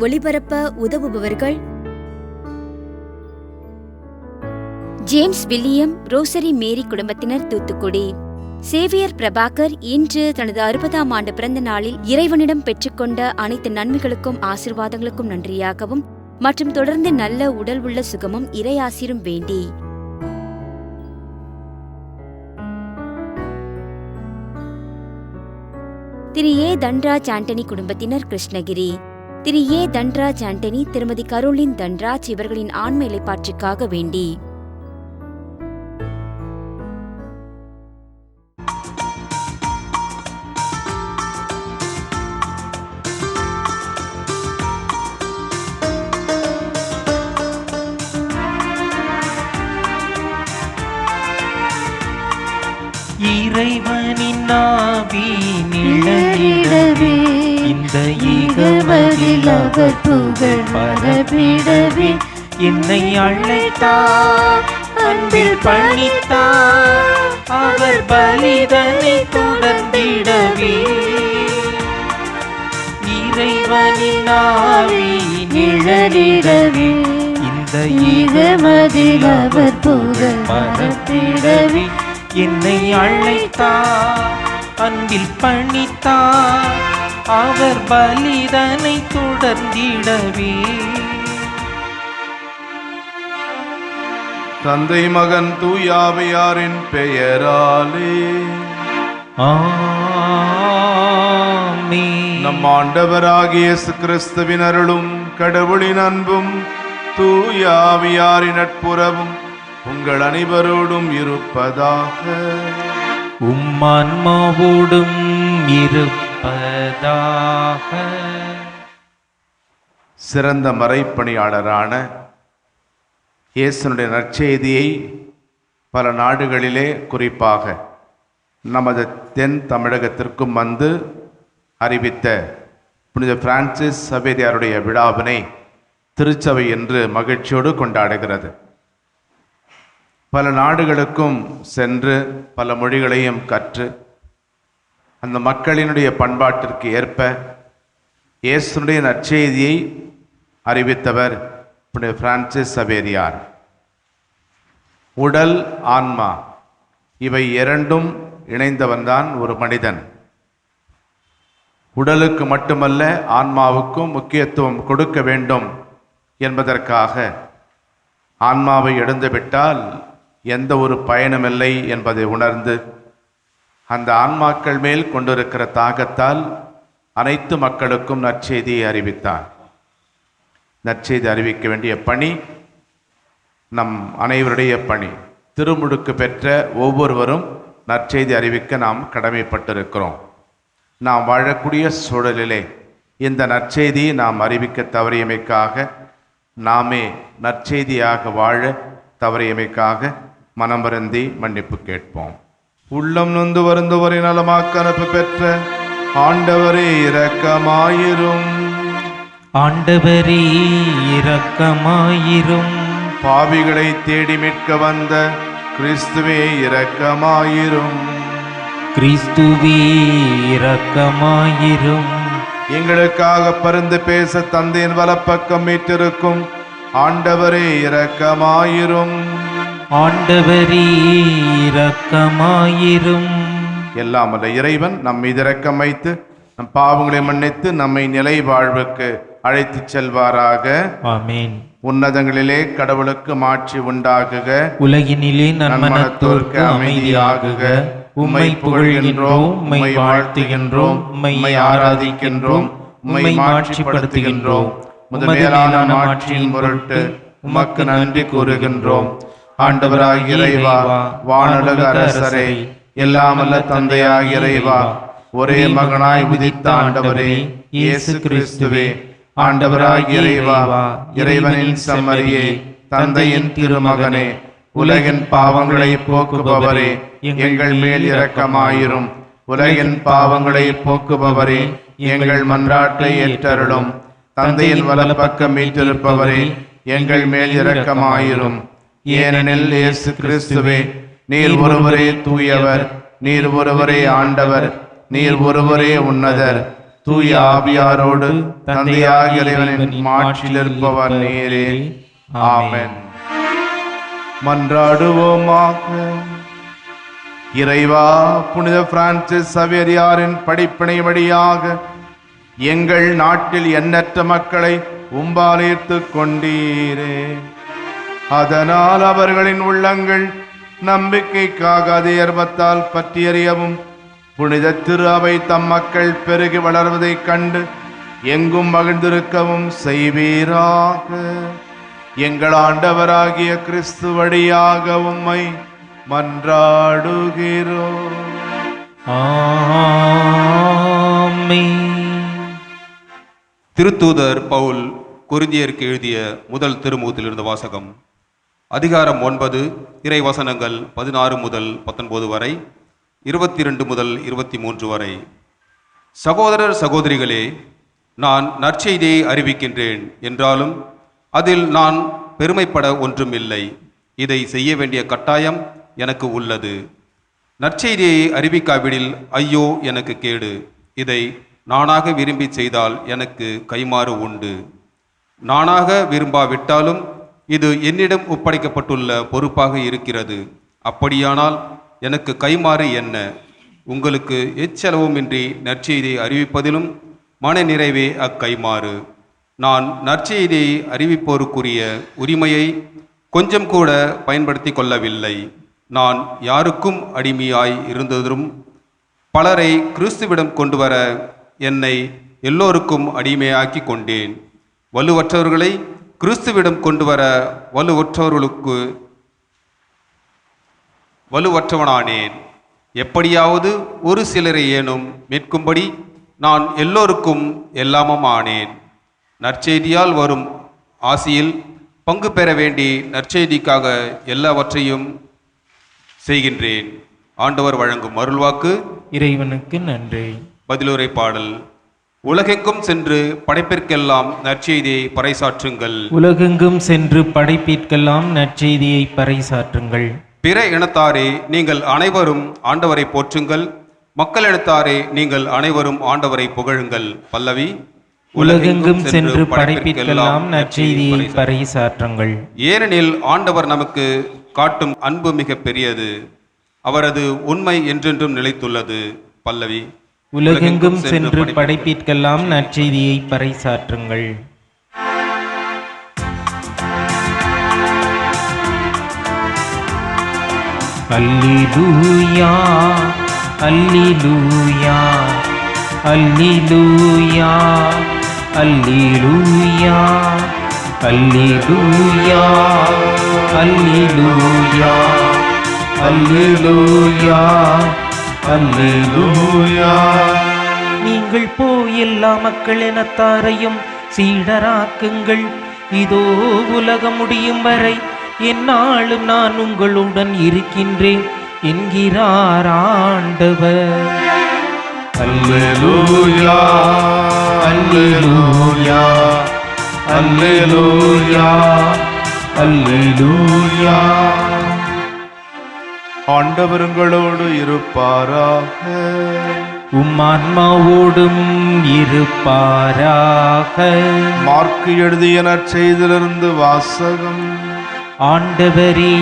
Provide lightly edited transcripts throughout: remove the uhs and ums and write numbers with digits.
ஒளிபரப்ப உதவுபவர்கள் James William rosary மேரி குடும்பத்தினர், Thoothukudi. Xavier Prabhakar இன்று தனது 60ஆம் ஆண்டு பிறந்த நாளில் இறைவனிடம் பெற்றுக்கொண்ட அனைத்து நன்மைகளுக்கும் ஆசீர்வாதங்களுக்கும் நன்றியாகவும் மற்றும் தொடர்ந்து நல்ல உடல் உள்ள சுகமும் இறையாசிரும் வேண்டி திரு ஏ தன்ராஜ் ஆண்டனி குடும்பத்தினர், கிருஷ்ணகிரி. திரு ஏ தன்ராஜ் ஆண்டனி, திருமதி கரோலின் தன்ராஜ் இவர்களின் ஆன்ம இளைப்பாற்றிற்காக வேண்டி இறைவனின் ஆவி நிழலிடவே இந்த ஈகமதில் அவர் புகழ் பரப்பிடவே என்னை அழைத்தார், அன்பில் பணித்தார், அவர் பலிதனை தொடர்ந்திடவே. இறைவனின் ஆவி நிழலிடவே இந்த ஈகமதில் அவர் புகழ் பரப்பிடவே என்னை அழைத்தார், அன்பில் பணித்தார், அவர் பலிதனை தொடர்ந்திடவே. தந்தை மகன் தூயாவையாரின் பெயராலே ஆமென். நம் ஆண்டவராகிய இயேசு கிறிஸ்துவின் அருளும் கடவுளின் அன்பும் தூயாவியாரின் நட்புறவும் உங்கள் அனைவரோடும் இருப்பதாக. உம்மான்மாவோடும் இருப்பதாக. சிறந்த மறைப்பணியாளரான இயேசுனுடைய நற்செய்தியை பல நாடுகளிலே, குறிப்பாக நமது தென் தமிழகத்திற்கும் வந்து அறிவித்த புனித பிரான்சிஸ் சவேரியாருடைய விழாவினை திருச்சபை என்று மகிழ்ச்சியோடு கொண்டாடுகிறது. பல நாடுகளுக்கும் சென்று பல மொழிகளையும் கற்று அந்த மக்களினுடைய பண்பாட்டிற்கு ஏற்ப இயேசுனுடைய நற்செய்தியை அறிவித்தவர் புனித பிரான்சிஸ் சவேரியார். உடல், ஆன்மா இவை இரண்டும் இணைந்தவன்தான் ஒரு மனிதன். உடலுக்கு மட்டுமல்ல, ஆன்மாவுக்கும் முக்கியத்துவம் கொடுக்க வேண்டும் என்பதற்காக ஆன்மாவை எழுந்துவிட்டால் எந்த ஒரு பயனுமில்லை என்பதை உணர்ந்து அந்த ஆன்மாக்கள் மேல் கொண்டிருக்கிற தாகத்தால் அனைத்து மக்களுக்கும் நற்செய்தியை அறிவித்தார். நற்செய்தி அறிவிக்க வேண்டிய பணி நம் அனைவருடைய பணி. திருமுழுக்கு பெற்ற ஒவ்வொருவரும் நற்செய்தி அறிவிக்க நாம் கடமைப்பட்டிருக்கிறோம். நாம் வாழக்கூடிய சூழலிலே இந்த நற்செய்தியை நாம் அறிவிக்க தவறியமைக்காக, நாமே நற்செய்தியாக வாழ தவறியமைக்காக மனம் வருந்தி மன்னிப்பு கேட்போம். உள்ளம் நொந்து வருந்துவரை நலமாக்க அனுப்பு பெற்ற ஆண்டவரே இரக்கமாயிரும். ஆண்டவரே இரக்கமாயிரும். பாவிகளை தேடி மீட்க வந்த கிறிஸ்துவே இரக்கமாயிரும். கிறிஸ்துவே இரக்கமாயிரும். எங்களுக்காக பரிந்து பேச தந்தையின் வலப்பக்கம் மீட்டிருக்கும் ஆண்டவரே இரக்கமாயிரும். ஆண்டவரே இரக்கமாயிரும். எல்லாம் வல்ல இறைவன் நம் மீது இரக்கம் வைத்து நம் பாவங்களை மன்னித்து நம்மை நிலை வாழ்வுக்கு அழைத்து செல்வாராக. ஆமென். உன்னதங்களிலே கடவுளுக்கு மாட்சி உண்டாகுக. உலகினிலே நன்மனத்தோர்க்கு அமைதியாகுக. உம்மை புகழ்கின்றோம், உம்மை வாழ்த்துகின்றோம், உம்மை ஆராதிக்கின்றோம், உம்மை மாட்சிப்படுத்துகின்றோம். முதமேலான மாட்சியின் பொருட்டு உமக்கு நன்றி கூறுகின்றோம். ஆண்டவராகிய இறைவா, வானுலக அரசரே, எல்லாமல்ல தந்தையாகிய இறைவா, ஒரே மகனாய் உதித்த ஆண்டவரே இயேசு கிறிஸ்துவே, ஆண்டவராகிய இறைவா, இறைவனின் செம்மறியே, தந்தையின் திருமகனே, உலகின் பாவங்களை போக்குபவரே, எங்கள் மேல் இரக்கமாயிரும். உலகின் பாவங்களை போக்குபவரே, எங்கள் மன்றாட்டை ஏற்றருளும். தந்தையின் வலப்பக்கம் மீட்டிருப்பவரே, எங்கள் மேல் இரக்கமாயிரும். ஏனெனில் இயேசு கிறிஸ்துவே, நீர் ஒருவரே தூயவர், நீர் ஒருவரே ஆண்டவர், நீர் ஒருவரே உன்னதர். தூய ஆவியாரோடு தந்தையாகிய இறைவனின் மாட்சியில் இருப்பவர் நீரே. ஆமென். மன்றாடுவோமாக. இறைவா, புனித பிரான்சிஸ் சவேரியாரின் படிப்பினை வழியாக எங்கள் நாட்டில் எண்ணற்ற மக்களை உம்பால் ஈர்த்துக் கொண்டீரே. அதனால் அவர்களின் உள்ளங்கள் நம்பிக்கைக்காக அதேர்வத்தால் பற்றியறியவும் புனித திரு அவை தம் மக்கள் பெருகி வளர்வதைக் கண்டு எங்கும் மகிழ்ந்திருக்கவும் செய்வீராக. எங்கள் ஆண்டவராகிய கிறிஸ்து வழியாக உம்மை மன்றாடுகிறோம். திருத்தூதர் பவுல் கொரிந்தியருக்கு எழுதிய முதல் திருமுகத்திலிருந்து வாசகம். அதிகாரம் 9, இறை வசனங்கள் 16 முதல் 19 வரை, 22 முதல் 23 வரை. சகோதரர் சகோதரிகளே, நான் நற்செய்தியை அறிவிக்கின்றேன் என்றாலும் அதில் நான் பெருமைப்பட ஒன்றுமில்லை. இதை செய்ய வேண்டிய கட்டாயம் எனக்கு உள்ளது. நற்செய்தியை அறிவிக்காவிடில் ஐயோ எனக்கு கேடு. இதை நானாக விரும்பி செய்தால் எனக்கு கைமாறு உண்டு. நானாக விரும்பாவிட்டாலும் இது என்னிடம் ஒப்படைக்கப்பட்டுள்ள பொறுப்பாக இருக்கிறது. அப்படியானால் எனக்கு கைமாறு என்ன? உங்களுக்கு எச்செலவுமின்றி நற்செய்தியை அறிவிப்பதிலும் மன நிறைவே அக்கைமாறு. நான் நற்செய்தியை அறிவிப்போருக்குரிய உரிமையை கொஞ்சம் கூட பயன்படுத்தி கொள்ளவில்லை. நான் யாருக்கும் அடிமையாய் இருந்ததும் பலரை கிறிஸ்துவிடம் கொண்டு வர என்னை எல்லோருக்கும் அடிமையாக்கி கொண்டேன். வலுவற்றவர்களை கிறிஸ்துவிடம் கொண்டு வர வலுவற்றவனானேன். எப்படியாவது ஒரு சிலரை ஏனும் மீட்கும்படி நான் எல்லோருக்கும் எல்லாமும் ஆனேன். நற்செய்தியால் வரும் ஆசியில் பங்கு பெற வேண்டி நற்செய்திக்காக எல்லாவற்றையும் செய்கின்றேன். ஆண்டவர் வழங்கும் அருள்வாக்கு. இறைவனுக்கு நன்றி. பதிலுரை பாடல். உலகெங்கும் சென்று படைப்பிற்கெல்லாம் நற்செய்தியை பறைசாற்றுங்கள். உலகெங்கும் சென்று படைப்பிற்கெல்லாம் நற்செய்தியை பறைசாற்றுங்கள். பிற இனத்தாரே, நீங்கள் அனைவரும் ஆண்டவரை போற்றுங்கள். மக்களினத்தாரே, நீங்கள் அனைவரும் ஆண்டவரை புகழுங்கள். பல்லவி. உலகெங்கும் சென்று படைப்பிற்கெல்லாம் நற்செய்தியை பறைசாற்றுங்கள். ஏனெனில் ஆண்டவர் நமக்கு காட்டும் அன்பு மிக பெரியது. அவரது உண்மை என்றென்றும் நிலைத்துள்ளது. பல்லவி. உலகெங்கும் சென்று படைப்பிற்கெல்லாம் நற்செய்தியை பறைசாற்றுங்கள். அல்லேலூயா, அல்லேலூயா, அல்லேலூயா, அல்லேலூயா, அல்லேலூயா, அல்லேலூயா, அல்லேலூயா, அல்லேலூயா. நீங்கள் போய் எல்லா மக்கள் இனத்தாரையும் சீடராக்குங்கள். இதோ உலகம் முடியும் வரை எந்நாளும் நான் உங்களுடன் இருக்கின்றேன் என்கிறார் ஆண்டவர். அல்லேலூயா, அல்லேலூயா, அல்லேலூயா, அல்லேலூயா. ஆண்டவர் உங்களோடு இருப்பாராக. உம் ஆன்மாவோடும் இருப்பாராக. மார்க்கு எழுதிய நற்செய்தியிலிருந்து வாசகம். ஆண்டவரே,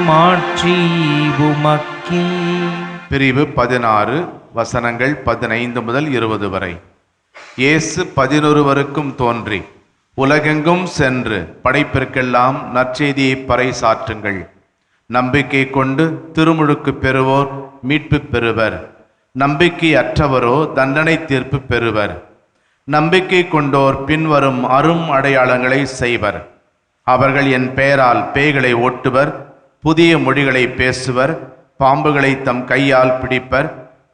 மாற்றி உமக்கே. பிரிவு 16, வசனங்கள் 15 முதல் 20 வரை. இயேசு 11 தோன்றி, உலகெங்கும் சென்று படைப்பிற்கெல்லாம் நற்செய்தியை பறைசாற்றுங்கள். நம்பிக்கை கொண்டு திருமுழுக்கு பெறுவோர் மீட்பு பெறுவர். நம்பிக்கை அற்றவரோ தண்டனை தீர்ப்பு பெறுவர். நம்பிக்கை கொண்டோர் பின்வரும் அரும் அடையாளங்களை செய்வர். அவர்கள் என் பெயரால் பேய்களை ஓட்டுவர், புதிய மொழிகளை பேசுவர், பாம்புகளை தம் கையால் பிடிப்பர்,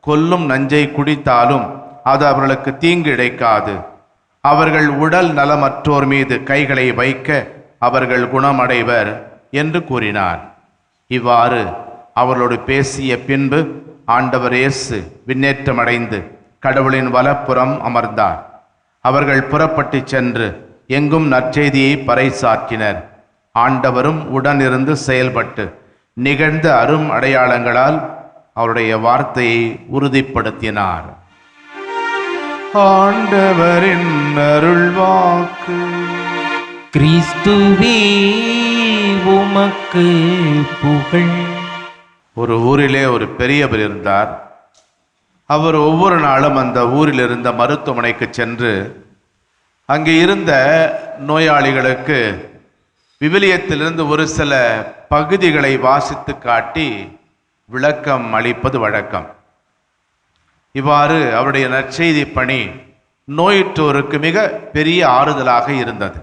கொல்லும் நஞ்சை குடித்தாலும் அது அவர்களுக்கு தீங்கு இழைக்காது. அவர்கள் உடல் நலமற்றோர் மீது கைகளை வைக்க அவர்கள் குணமடைவர் என்று கூறினார். இவ்வாறு அவர்களோடு பேசிய பின்பு ஆண்டவர் இயேசு விண்ணேற்றமடைந்து கடவுளின் வலப்புறம் அமர்ந்தார். அவர்கள் புறப்பட்டு சென்று எங்கும் நற்செய்தியை பறைசாற்றினர். ஆண்டவரும் உடனிருந்து செயல்பட்டு நிகழ்ந்த அரும் அடையாளங்களால் அவருடைய வார்த்தையை உறுதிப்படுத்தினார். ஆண்டவரின் அருள்வாக்கு. கிறிஸ்துவே உமக்கு புகழ். ஒரு ஊரிலே ஒரு பெரியவர் இருந்தார். அவர் ஒவ்வொரு நாளும் அந்த ஊரில் இருந்த மருத்துவமனைக்கு சென்று அங்கே இருந்த நோயாளிகளுக்கு விவிலியத்திலிருந்து ஒரு சில பகுதிகளை வாசித்து காட்டி விளக்கம் அளிப்பது வழக்கம். இவ்வாறு அவருடைய நற்செய்தி பணி நோயுற்றோருக்கு மிக பெரிய ஆறுதலாக இருந்தது.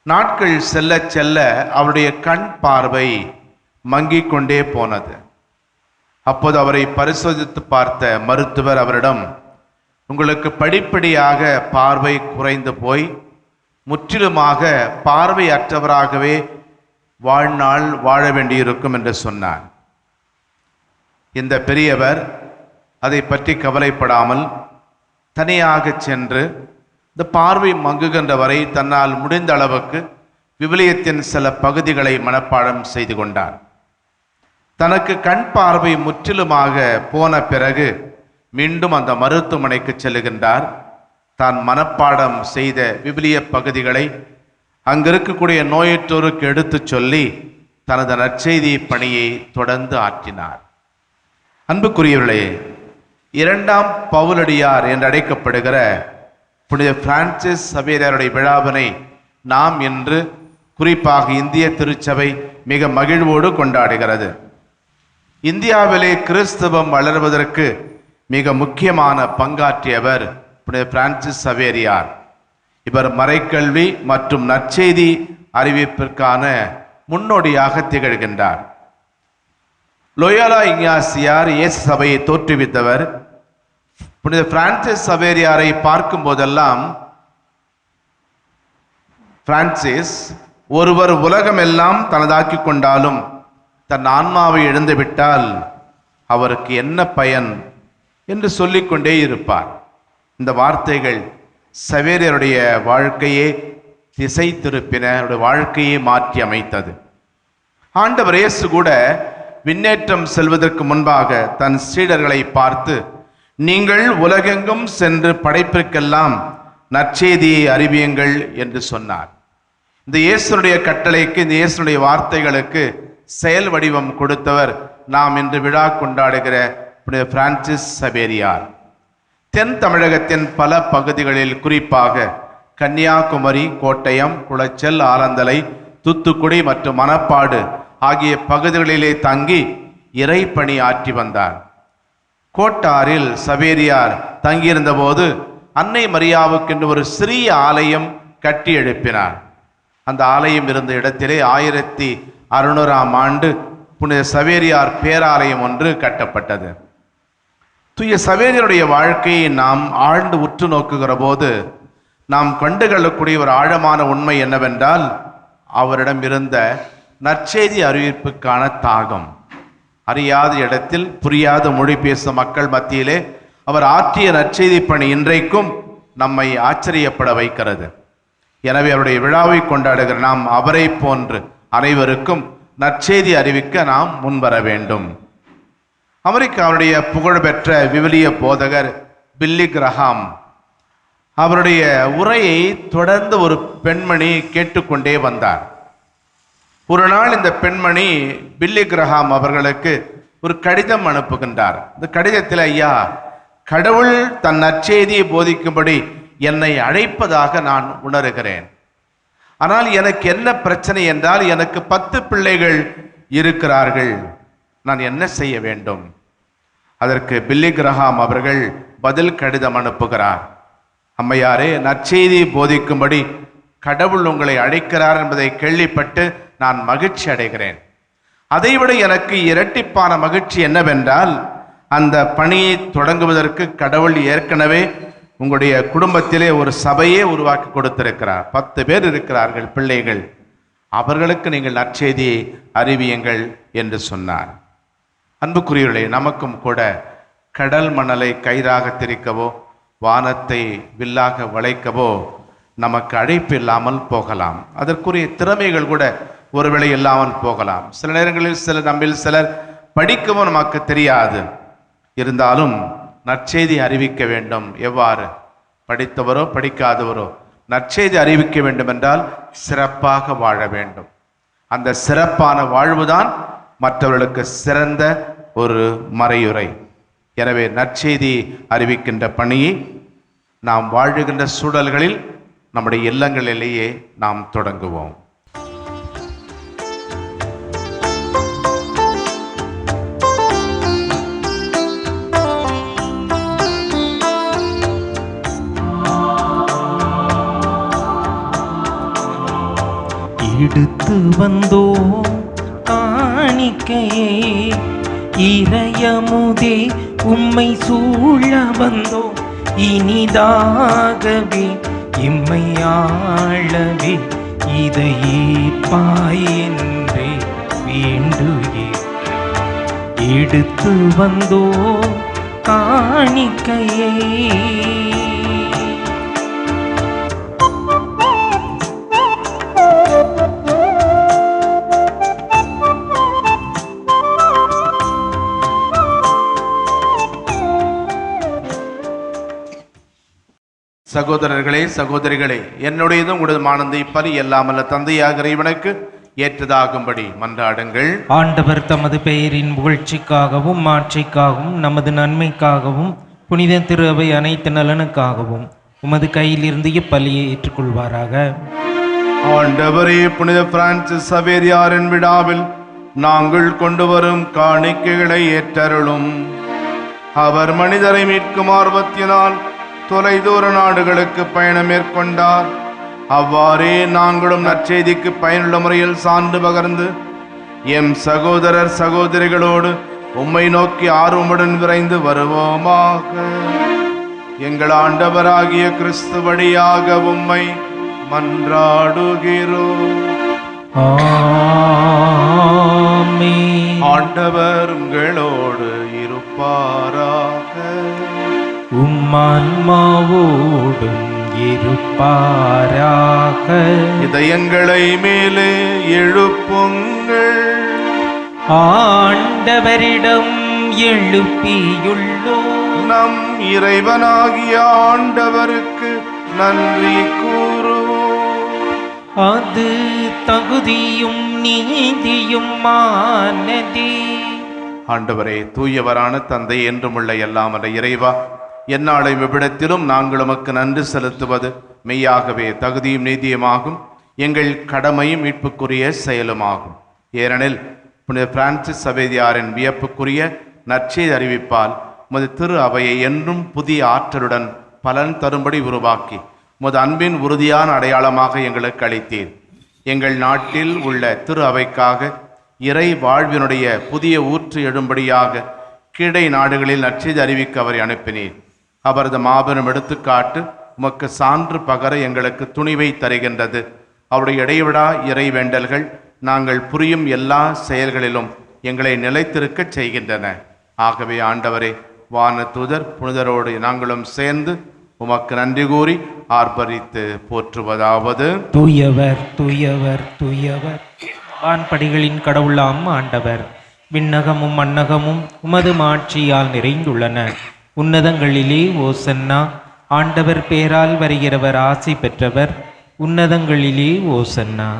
நாட்கள் செல்ல செல்ல அவருடைய கண் பார்வை மங்கிக் கொண்டே போனது. அப்போது அவரை பரிசோதித்து பார்த்த மருத்துவர் அவரிடம், உங்களுக்கு படிப்படியாக பார்வை குறைந்து போய் முற்றிலுமாக பார்வையற்றவராகவே வாழ்நாள் வாழ வேண்டியிருக்கும் என்று சொன்னார். இந்த பெரியவர் அதை பற்றி கவலைப்படாமல் தனியாக சென்று இந்த பார்வை மங்குகின்ற வரை தன்னால் முடிந்த அளவுக்கு விவிலியத்தின் சில பகுதிகளை மனப்பாடம் செய்து கொண்டார். தனக்கு கண் பார்வை முற்றிலுமாக போன பிறகு மீண்டும் அந்த மருத்துவமனைக்கு செல்லுகின்றார். தான் மனப்பாடம் செய்த விவிலிய பகுதிகளை அங்கிருக்கக்கூடிய நோயுற்றோருக்கு எடுத்துச் சொல்லி தனது நற்செய்தி பணியை தொடர்ந்து ஆற்றினார். அன்புக்குரியவர்களே, 2ஆம் பவுலடியார் என்று அழைக்கப்படுகிற புனித பிரான்சிஸ் சவேரியாருடைய விழாவினை நாம் இன்று குறிப்பாக இந்திய திருச்சபை மிக மகிழ்வோடு கொண்டாடுகிறது. இந்தியாவிலே கிறிஸ்தவம் வளர்வதற்கு மிக முக்கியமான பங்காற்றியவர் புனித பிரான்சிஸ் சவேரியார். இவர் மறைக்கல்வி மற்றும் நற்செய்தி அறிவிப்பிற்கான முன்னோடியாக திகழ்கின்றார். லோயோலா இக்னாசியார் இயேசு சபையை தோற்றுவித்தவர். புனித பிரான்சிஸ் சவேரியாரை பார்க்கும் போதெல்லாம் பிரான்சிஸ் ஒருவர் உலகமெல்லாம் தனதாக்கி கொண்டாலும் தன் ஆன்மாவை இழந்துவிட்டால் அவருக்கு என்ன பயன் என்று சொல்லிக்கொண்டே இருப்பார். இந்த வார்த்தைகள் சவேரியாருடைய வாழ்க்கையே திசை திருப்பின, அவருடைய வாழ்க்கையை மாற்றி அமைத்தது. ஆண்டவர் இயேசு கூட விண்ணேற்றம் செல்வதற்கு முன்பாக தன் சீடர்களை பார்த்து, நீங்கள் உலகெங்கும் சென்று படைப்பிற்கெல்லாம் நற்செய்தியை அறிவியுங்கள் என்று சொன்னார். இந்த இயேசுனுடைய கட்டளைக்கு, இந்த இயேசுனுடைய வார்த்தைகளுக்கு செயல் வடிவம் கொடுத்தவர் நாம் இன்று விழா கொண்டாடுகிற புனித பிரான்சிஸ் சவேரியார். தென் தமிழகத்தின் பல பகுதிகளில், குறிப்பாக கன்னியாகுமரி, கோட்டயம், குளச்சல், ஆலந்தலை, தூத்துக்குடி மற்றும் மணப்பாடு ஆகிய பகுதிகளிலே தங்கி இறைப்பணி ஆற்றி வந்தார். கோட்டாரில் சவேரியார் தங்கியிருந்த போது அன்னை மரியாவுக்கென்று ஒரு சிறிய ஆலயம் கட்டி எழுப்பினார். அந்த ஆலயம் இருந்த இடத்திலே 1600ஆம் ஆண்டு புனித சவேரியார் பேராலயம் ஒன்று கட்டப்பட்டது. தூய சவேரியாருடைய வாழ்க்கையை நாம் ஆழ்ந்து உற்று நோக்குகிற போது நாம் கண்டுகொள்ளக்கூடிய ஒரு ஆழமான உண்மை என்னவென்றால், அவரிடம் இருந்த நற்செய்தி அறிவிப்புக்கான தாகம். அறியாத இடத்தில் புரியாத மொழி பேசும் மக்கள் மத்தியிலே அவர் ஆற்றிய நற்செய்தி பணி இன்றைக்கும் நம்மை ஆச்சரியப்பட வைக்கிறது. எனவே அவருடைய விழாவை கொண்டாடுகிற நாம் அவரை போன்று அனைவருக்கும் நற்செய்தி அறிவிக்க நாம் முன்வர வேண்டும். அமெரிக்காவுடைய புகழ்பெற்ற விவிலிய போதகர் பில்லி கிரஹாம் அவருடைய உரையை தொடர்ந்து ஒரு பெண்மணி கேட்டுக்கொண்டே வந்தார். ஒரு நாள் இந்த பெண்மணி பில்லி கிரஹாம் அவர்களுக்கு ஒரு கடிதம் அனுப்புகின்றார். இந்த கடிதத்தில், ஐயா, கடவுள் தன் நற்செய்தியை போதிக்கும்படி என்னை அழைப்பதாக நான் உணர்கிறேன். ஆனால் எனக்கு என்ன பிரச்சனை என்றால், எனக்கு 10 பிள்ளைகள் இருக்கிறார்கள். நான் என்ன செய்ய வேண்டும்? அதற்கு பில்லி கிரஹாம் அவர்கள் பதில் கடிதம் அனுப்புகிறார். அம்மையாரே, நற்செய்தியை போதிக்கும்படி கடவுள் உங்களை அழைக்கிறார் என்பதை கேள்விப்பட்டு நான் மகிழ்ச்சி அடைகிறேன். அதைவிட எனக்கு இரட்டிப்பான மகிழ்ச்சி என்னவென்றால், அந்த பணியை தொடங்குவதற்கு கடவுள் ஏற்கனவே உங்களுடைய குடும்பத்திலே ஒரு சபையே உருவாக்கி கொடுத்திருக்கிறார். 10 பேர் இருக்கிறார்கள் பிள்ளைகள். அவர்களுக்கு நீங்கள் நற்செய்தியை அறிவியுங்கள் என்று சொன்னார். அன்புக்குரியவர்களே, நமக்கும் கூட கடல் மணலை கயிறாக திரிக்கவோ வானத்தை வில்லாக வளைக்கவோ நமக்கு அழைப்பு இல்லாமல் போகலாம். அதற்குரிய திறமைகள் கூட ஒருவேளை இல்லாமல் போகலாம். சில நேரங்களில் நம்மில் சிலர் படிக்கவும் நமக்கு தெரியாது. இருந்தாலும் நற்செய்தி அறிவிக்க வேண்டும். எவ்வாறு? படித்தவரோ படிக்காதவரோ நற்செய்தி அறிவிக்க வேண்டும் என்றால் சிறப்பாக வாழ வேண்டும். அந்த சிறப்பான வாழ்வுதான் மற்றவர்களுக்கு சிறந்த ஒரு மறையுறை. எனவே நற்செய்தி அறிவிக்கின்ற பணியை நாம் வாழுகின்ற சூழல்களில் நம்முடைய இல்லங்களிலேயே நாம் தொடங்குவோம். எடுத்து வந்தோம் காணிக்கையே இறையமுதே உம்மை சூழ வந்தோம் இனிதாகவே இம்மை ஆளவே இதையே பாய் என்றே வேண்டுயே. எடுத்து வந்தோம் காணிக்கையே. சகோதரர்களே, சகோதரிகளே, என்னுடையதும் உங்களுடையதுமானது இப்பலி எல்லாமல்ல தந்தையாக இறைவனுக்கு ஏற்றதாகும்படி மன்றாடுங்கள். ஆண்டவர் தமது பெயரின் புகழ்ச்சிக்காகவும் மாட்சிக்காகவும் நமது நன்மைக்காகவும் புனித திரு அவை அனைத்து நலனுக்காகவும் உமது கையிலிருந்து இப்பலியை ஏற்றுக்கொள்வாராக. ஆண்டவரே, புனித பிரான்சிஸ் சவேரியாரின் விழாவில் நாங்கள் கொண்டு வரும் காணிக்கைகளை ஏற்றருளும். அவர் மனிதரை மீட்கும் ஆர்வத்தினால் தொலைதூர நாடுகளுக்கு பயணம் மேற்கொண்டார். அவ்வாறே நாங்களும் நற்செய்திக்கு பயனுள்ள முறையில் சான்று பகர்ந்து எம் சகோதரர் சகோதரிகளோடு உம்மை நோக்கி ஆர்வமுடன் விரைந்து வருவோமாக. எங்கள் ஆண்டவராகிய கிறிஸ்து வழியாக உம்மை மன்றாடுகிறோம். ஆமென். ஆண்டவர் உங்களோடு இருப்பாராக. உம்மான்மாவோடும் இருப்பாராக. இதயங்களை மேலே எழுப்புங்கள். ஆண்டவரிடம் எழுப்பியுள்ளோம். நம் இறைவனாகிய ஆண்டவருக்கு நன்றி கூறுவோம். அது தகுதியும் நீதியும் ஆனதே. ஆண்டவரே, தூயவரான தந்தை என்றுமுள்ள எல்லாம் அல்ல இறைவா, எந்நாளை விபிடத்திலும் நாங்கள் உமக்கு நன்றி செலுத்துவது மெய்யாகவே தகுதியும் நீதியுமாகும், எங்கள் கடமையும் மீட்புக்குரிய செயலுமாகும். ஏனெனில் புனித பிரான்சிஸ் சவேரியாரின் வியப்புக்குரிய நற்செய்தி அறிவிப்பால் உமது திரு அவையை என்றும் புதிய ஆற்றலுடன் பலன் தரும்படி உருவாக்கி உமது அன்பின் உறுதியான அடையாளமாக எங்களுக்கு அளித்தீர். எங்கள் நாட்டில் உள்ள திரு அவைக்காக இறை வாழ்வினுடைய புதிய ஊற்று எழும்படியாக கீழை நாடுகளில் நற்செய்தி அறிவிக்க அவரை அனுப்பினீர். அவரது மாபெரும் எடுத்துக்காட்டு உமக்கு சான்று பகர எங்களுக்கு துணிவை தருகின்றது. அவருடைய இடைவிடா இறை வேண்டல்கள் நாங்கள் புரியும் எல்லா செயல்களிலும் எங்களை நிலைத்திருக்கச் செய்கின்றன. ஆகவே ஆண்டவரே, வான தூதர் புனிதரோடு நாங்களும் சேர்ந்து உமக்கு நன்றி கூறி ஆர்ப்பரித்து போற்றுவதாவது: தூயவர் தூயவர் தூயவர், வான்படிகளின் கடவுளாம் ஆண்டவர். விண்ணகமும் மண்ணகமும் உமது மாட்சியால் நிறைந்துள்ளன. உன்னதங்களிலே ஓசன்னா. ஆண்டவர் பேரால் வருகிறவர் ஆசி பெற்றவர். உன்னதங்களிலே ஓசன்னா.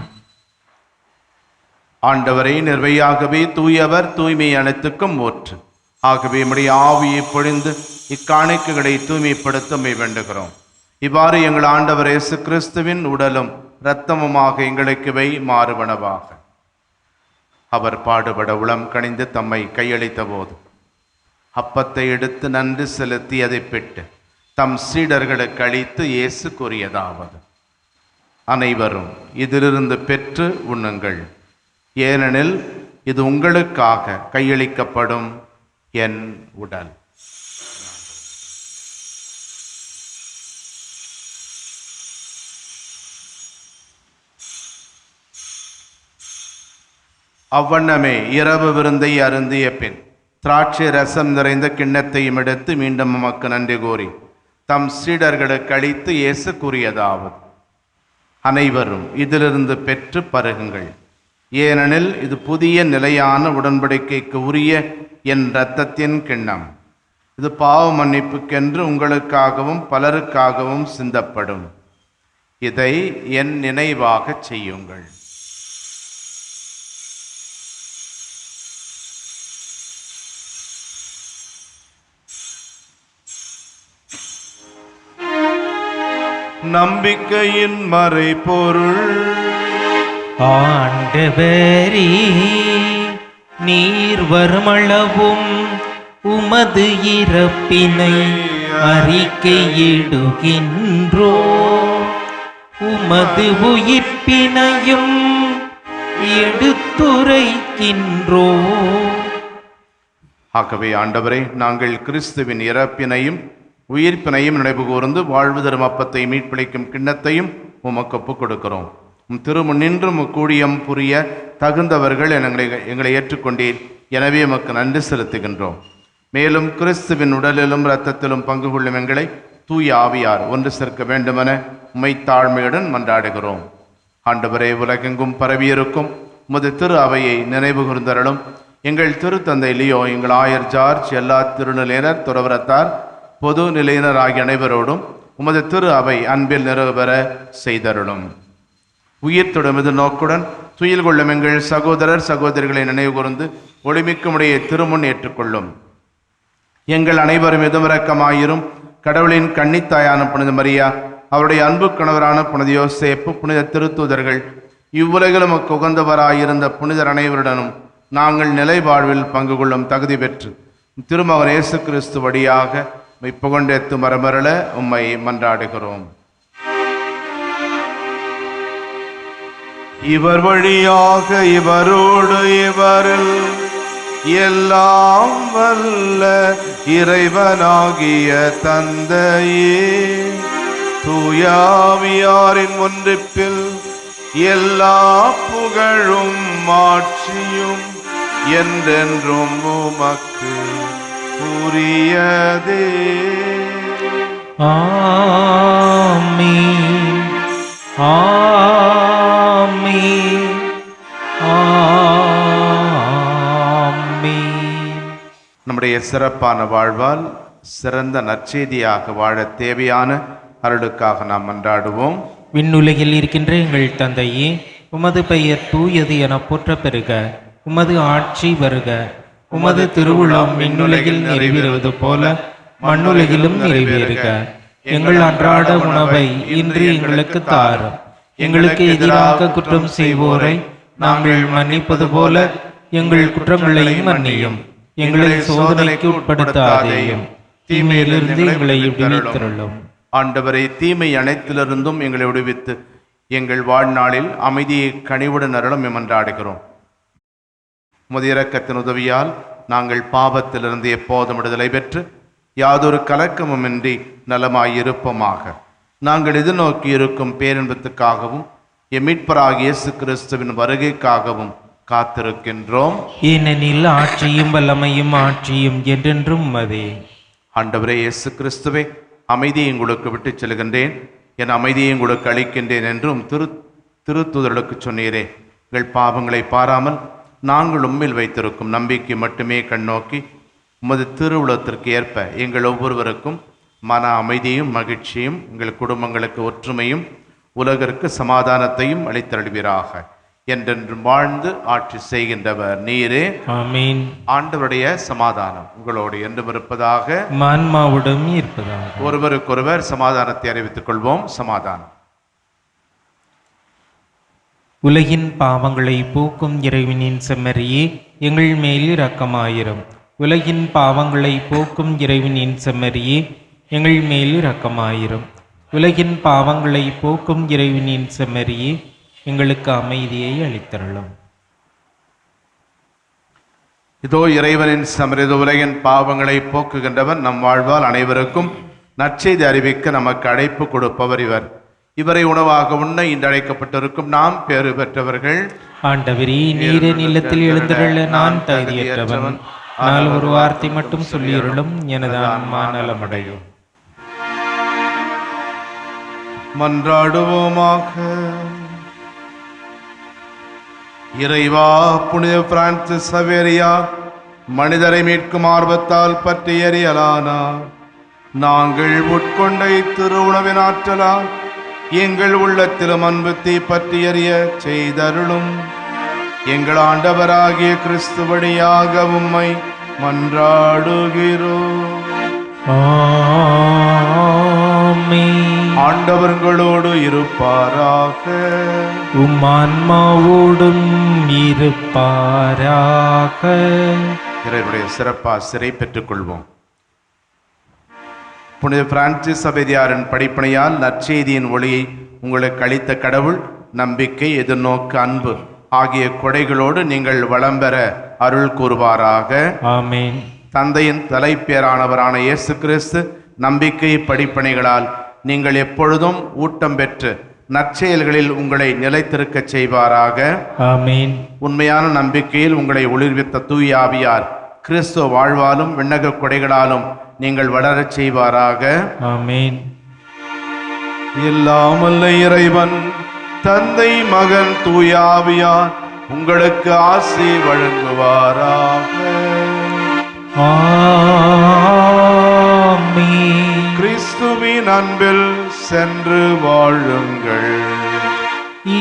ஆண்டவரை நிர்வையாகவே தூயவர், தூய்மை அனைத்துக்கும் ஊற்று. ஆகவே நம்முடைய ஆவியை பொழிந்து இக்காணிக்கைகளை தூய்மைப்படுத்த வேண்டுகிறோம். இவ்வாறு எங்கள் ஆண்டவர் இயேசு கிறிஸ்துவின் உடலும் இரத்தமுமாக எங்களுக்கு வை மாறுவனவாக. அவர் பாடுபட உளம் கனிந்து தம்மை கையளித்த போது அப்பத்தை எடுத்து நன்றி செலுத்தி அதை பெற்று தம் சீடர்களுக்கு அளித்து இயேசு கூறியதாவது: அனைவரும் இதிலிருந்து பெற்று உண்ணுங்கள், ஏனெனில் இது உங்களுக்காக கையளிக்கப்படும் என் உடல். அவ்வண்ணமே இரவு விருந்தை அருந்திய பின் திராட்சை ரசம் நிறைந்த கிண்ணத்தையும் எடுத்து மீண்டும் உமக்கு நன்றி கூறி தம் சீடர்களுக்கு அளித்து இயேசு கூறியதாவது: அனைவரும் இதிலிருந்து பெற்று பருகுங்கள், ஏனெனில் இது புதிய நிலையான உடன்படிக்கைக்கு உரிய என் இரத்தத்தின் கிண்ணம். இது பாவ மன்னிப்புக்கென்று உங்களுக்காகவும் பலருக்காகவும் சிந்தப்படும். இதை என் நினைவாக செய்யுங்கள். நம்பிக்கையின் மறைபொருள். ஆண்டவரே, நீர் வருமளவும் உமது இறப்பினை அறிக்கையிடுகின்றோ, உமது உயிர்ப்பினையும் எடுத்துரைக்கின்றோ. ஆகவே ஆண்டவரே, நாங்கள் கிறிஸ்துவின் இறப்பினையும் உயிர்ப்பினையும் நினைவு கூர்ந்து வாழ்வு தரும் அப்பத்தை மீட்பிழைக்கும் கிண்ணத்தையும் உமக்கு ஒப்புக் கொடுக்கிறோம். திருமுன் நின்று கூடியம் புரிய தகுந்தவர்கள் எங்களை ஏற்றுக்கொண்டீர். எனவே உமக்கு நன்றி செலுத்துகின்றோம். மேலும் கிறிஸ்துவின் உடலிலும் இரத்தத்திலும் பங்கு கொள்ளும் எங்களை தூய ஆவியார் ஒன்று சேர்க்க வேண்டுமென உம்மை தாழ்மையுடன் மன்றாடுகிறோம். ஆண்டவரே, உலகெங்கும் பரவியிருக்கும் உமது திரு அவையை நினைவு கூர்ந்தருளும். எங்கள் திருத்தந்தை லியோ, எங்கள் ஆயர் ஜார்ஜ், எல்லா திருநிலையினர், துறவரத்தார், பொது நிலையினர் ஆகிய அனைவரோடும் உமது திரு அவை அன்பில் நிறைவேற செய்தருளும். உயிர்த்தொடும் இது நோக்குடன் துயில் கொள்ளும் எங்கள் சகோதரர் சகோதரிகளை நினைவு கூர்ந்து ஒளிமிக்குமுடைய திருமுன் ஏற்றுக்கொள்ளும். எங்கள் அனைவரும் எதுமிரக்கமாயிரும். கடவுளின் கன்னித்தாயான புனித மரியா, அவருடைய அன்பு கணவரான புனித யோசேப்பு, புனித திருத்தூதர்கள், இவ்வுலகிலும் உகந்தவராயிருந்த புனிதர் அனைவருடனும் நாங்கள் நிலை வாழ்வில் பங்கு கொள்ளும் தகுதி பெற்று திருமகன் இயேசு கிறிஸ்து வழியாக புகழ்ந்தேத்து மரமரள உம்மை மன்றாடுகிறோம். இவர் வழியாக இவரோடு இவரில் எல்லாம் வல்ல இறைவனாகிய தந்தையே, தூயாவியாரின் ஒன்றிப்பில் எல்லா புகழும் மாட்சியும் என்றென்றும் உமக்கு உரியதே. ஆமென், ஆமென், ஆமென். நம்முடைய சிறப்பான வாழ்வால் சிறந்த நற்செய்தியாக வாழ தேவையான அருளுக்காக நாம் மன்றாடுவோம். விண்ணுலகில் இருக்கின்ற எங்கள் தந்தையே, உமது பெயர் தூயது என போற்ற பெறுக. உமது ஆட்சி வருக. உமது திருவுளம் விண்ணுலகில் நிறைவேறுவது போல மண்ணுலகிலும் நிறைவேறுக. எங்கள் அன்றாட உணவை இன்று எங்களுக்கு தாரும். எங்களுக்கு எதிராக குற்றம் செய்வோரை நாங்கள் மன்னிப்பது போல எங்கள் குற்றங்களையும் மன்னியும். எங்களை சோதனைக்கு உட்படுத்தாதேயும், தீமையிலிருந்து எங்களை விடுவித்தருளும். ஆண்டவரை, தீமை அனைத்திலிருந்தும் எங்களை விடுவித்து எங்கள் வாழ்நாளில் அமைதியை கனிவுடன் அருளும் மன்றாடுகிறோம். உமது இரக்கத்தின் உதவியால் நாங்கள் பாவத்திலிருந்து எப்போதும் விடுதலை பெற்று யாதொரு கலக்கமுமின்றி நலமாயிருப்போமாக. நாங்கள் எதிர்நோக்கி இருக்கும் பேரின்பத்துக்காகவும் மீட்பராகிய இயேசு கிறிஸ்துவின் வருகைக்காகவும் காத்திருக்கின்றோம். ஏனெனில் ஆட்சியும் வல்லமையும் ஆட்சியும் என்றென்றும் உமதே. ஆண்டவரே இயேசு கிறிஸ்துவே, அமைதியை உங்களுக்கு விட்டுச் செல்கின்றேன், என் அமைதியை உங்களுக்கு அளிக்கின்றேன் என்றும் திருத்தூதர்களுக்கு சொன்னீரே. எங்கள் பாவங்களை பாராமல் நாங்கள் உம்மில் வைத்திருக்கும் நம்பிக்கை மட்டுமே கண்ணோக்கி உமது திருவுளத்திற்கு ஏற்ப எங்கள் ஒவ்வொருவருக்கும் மன அமைதியும் மகிழ்ச்சியும், எங்கள் குடும்பங்களுக்கு ஒற்றுமையும், உலகிற்கு சமாதானத்தையும் அளித்தருள்வீராக. என்றென்றும் வாழ்ந்து ஆட்சி செய்கின்றவர் நீரே. ஆமென். ஆண்டவருடைய சமாதானம் உங்களோடு என்றும் இருப்பதாக, ஆன்மாவுடன் இருப்பதாக. ஒருவருக்கொருவர் சமாதானத்தை அறிவித்துக் கொள்வோம். சமாதானம். உலகின் பாவங்களை போக்கும் இறைவனின் செம்மறியே, எங்கள் மேல் இரக்கமாயிரும். உலகின் பாவங்களை போக்கும் இறைவனின் செம்மறியே, எங்கள் மேல் இரக்கமாயிரும். உலகின் பாவங்களை போக்கும் இறைவனின் செம்மறியே, எங்களுக்கு அமைதியை அளித்தருளும். இதோ இறைவனின் செம்மறி, உலகின் பாவங்களை போக்குகின்றவர், நம் வாழ்வால் அனைவருக்கும் நற்செய்தி அறிவிக்க நமக்கு அழைப்பு கொடுப்பவர் இவர். இவரை உணவாக உண்ண இன்று அழைக்கப்பட்டிருக்கும் நாம் பேறு பெற்றவர்கள். ஆண்டவரே, நீரே நிலத்தில் எழுந்தருள நான் தகுதியற்றவன். ஆனால் ஒரு வார்த்தை மட்டும் சொல்லியருளும், எனது ஆன்மா நலமடையும். மன்றாடுவோமாக. இறைவா, புனித பிரான்சிஸ் சவேரியா மனிதரை மீட்கும் ஆர்வத்தால் பற்றி எறியலானார். நாங்கள் உட்கொண்ட திருவுணவின் ஆற்றலால் எங்கள் உள்ளத்திலும் அன்பு தீ பற்றி எறிய செய்தருளும். எங்கள் ஆண்டவராகிய கிறிஸ்து வழியாக உம்மை மன்றாடுகிறோம். ஆமென். ஆண்டவர்களோடு இருப்பாராக. உம் ஆன்மாவோடும் இருப்பாராக. இறைவனுடைய சிறப்பாசிரை பெற்றுக் கொள்வோம். புனித பிரான்சிஸ் சபையாரின் படிப்பனையால் நற்செய்தியின் ஒளியை உங்களுக்கு அளித்த கடவுள் நம்பிக்கை, எதிர்நோக்கு, அன்பு ஆகிய கொடைகளோடு நீங்கள் வளம் பெற அருள் கூறுவாராக. ஆமென். தந்தையின் தலைப்பேரானவரான இயேசு கிறிஸ்து நம்பிக்கை படிப்பனைகளால் நீங்கள் எப்பொழுதும் ஊட்டம் பெற்று நற்செயல்களில் உங்களை நிலைத்திருக்க செய்வாராக. ஆமென். உண்மையான நம்பிக்கையில் உங்களை ஒளிர்வித்த தூய ஆவியார் கிறிஸ்துவ வாழ்வாலும் விண்ணக கொடைகளாலும் நீங்கள் வளரச் செய்வாராக. ஆமென். எல்லாம் வல்ல இறைவன் தந்தை, மகன், தூய ஆவியார் உங்களுக்கு ஆசி வழங்குவாராக. ஆமென். கிறிஸ்துவின் அன்பில் சென்று வாழுங்கள்.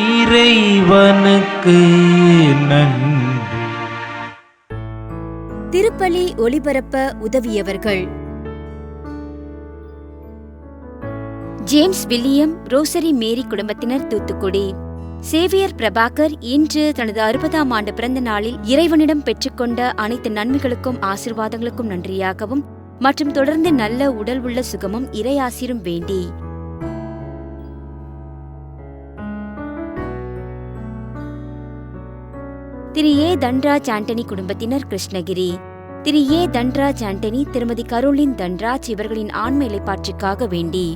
இறைவனுக்கு நன்றி. திருப்பலி ஒளிபரப்ப உதவியவர்கள்: ஜேம்ஸ் வில்லியம் ரோசரி மேரி குடும்பத்தினர், தூத்துக்குடி. சேவியர் பிரபாகர் இன்று தனது 60ஆம் ஆண்டு பிறந்த நாளில் இறைவனிடம் பெற்றுக்கொண்ட அனைத்து நன்மைகளுக்கும் ஆசீர்வாதங்களுக்கும் நன்றியாகவும் மற்றும் தொடர்ந்து நல்ல உடல் உள்ள சுகமும் இறையாசிரும் வேண்டி திரு ஏ தன்ராஜ் ஆண்டனி குடும்பத்தினர், கிருஷ்ணகிரி. திரு ஏ தன்ராஜ் ஆண்டனி, திருமதி கரோலின் தன்ராஜ் இவர்களின் ஆன்ம இலைப்பாற்றிற்காக வேண்டி